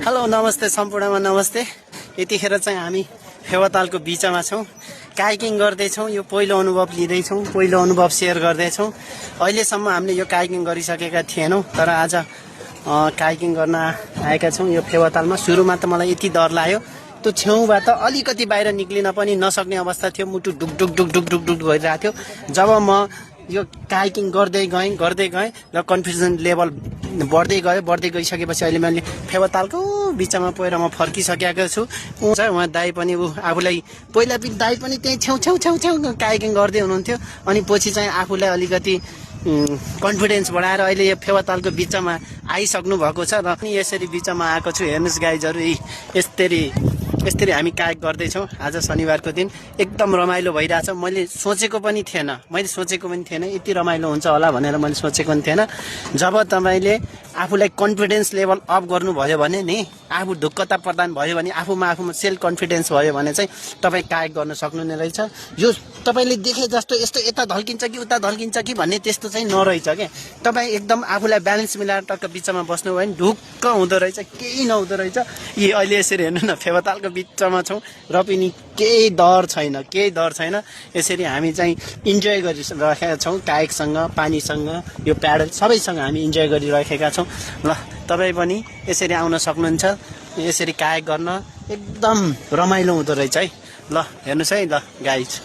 Hello नमस्ते सम्पूर्णमा नमस्ते। यतिखेर चाहिँ हामी फेवातालको बिचमा छौँ, काइकिङ गर्दैछौँ। यो पहिलो अनुभव लिँदैछौँ, पहिलो अनुभव सेयर गर्दैछौँ। अहिलेसम्म हामीले यो काइकिङ गरिसकेका थिएनौँ, तर आज काइकिङ गर्न आएका छौँ यो फेवातालमा। सुरुमा त मलाई यति डर लाग्यो, त्यो छेउबाट अलिकति बाहिर निक्लिन पनि नसक्ने अवस्था थियो, मुटु ढुक ढुक ढुक ढुक ढुक ढुक भइरहेको थियो। जब म यो काइकिङ गर्दै गएँ र कन्फ्युजन लेभल बढ्दै गइसकेपछि अहिले मैले फेवातालको बिचमा पुगेर म फर्किसकेको छु। उहाँ दाई पनि आफूलाई पहिला दाई पनि त्यही छेउ काइकिङ गर्दै हुनुहुन्थ्यो, अनि पछि चाहिँ आफूलाई अलिकति कन्फिडेन्स बढाएर अहिले यो फेवातालको बिचमा आइसक्नु भएको छ। र पनि यसरी बिचमा आएको छु। हेर्नुहोस् गाइजहरू, यसरी हामी काइक गर्दैछौँ। आज शनिबारको दिन एकदम रमाइलो भइरहेछ। मैले सोचेको पनि थिएन, यति रमाइलो हुन्छ होला भनेर मैले सोचेको पनि थिएन। जब तपाईँले आफूलाई कन्फिडेन्स लेभल अप गर्नुभयो भने नि, आफू ढुक्कता प्रदान भयो भने, आफूमा सेल्फ कन्फिडेन्स भयो भने चाहिँ तपाईँ काइक गर्न सक्नु नै रहेछ। यो तपाईँले देखे जस्तो यस्तो यता धल्किन्छ कि उता धल्किन्छ कि भन्ने त्यस्तो चाहिँ नरहेछ क्या। तपाईँ एकदम आफूलाई ब्यालेन्स मिलाएर टक्क बिचमा बस्नुभयो भने ढुक्क हुँदो रहेछ, केही नहुँदो रहेछ। यी अहिले यसरी हेर्नु न, फेवातालको बिचमा छौँ र पनि केही डर छैन। यसरी हामी चाहिँ इन्जोय गरिरहेका छौँ, काइकसँग, पानीसँग, यो प्याडल सबैसँग हामी इन्जोय गरिरहेका छौँ। ल तपाईँ पनि यसरी आउन सक्नुहुन्छ, यसरी काइक गर्न एकदम रमाइलो हुँदो रहेछ है। ल हेर्नुहोस् है, ल गाइज।